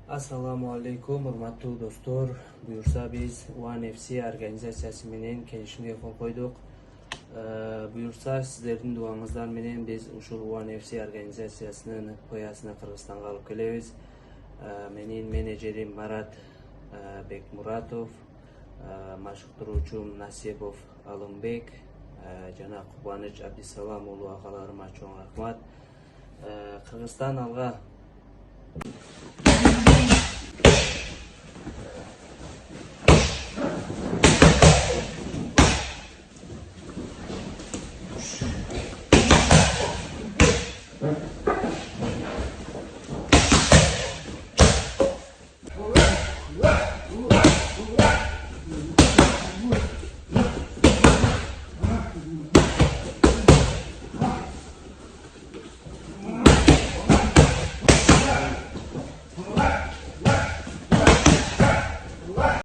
Assalamu alaikum, урматтуу достор. Буюрса биз One FC организациясы менен келишимге кол койдук. Буюрса сиздердин дуаңыздар менен биз ушул One FC организациясынын поясына Кыргызстанга алып келебиз. Менин менеджерим Марат Бекмуратов, машыктыруучум Насипов Алымбек жана Кубаныч Абдисалам уулу агаларыма чоң рахмат. Кыргызстан алга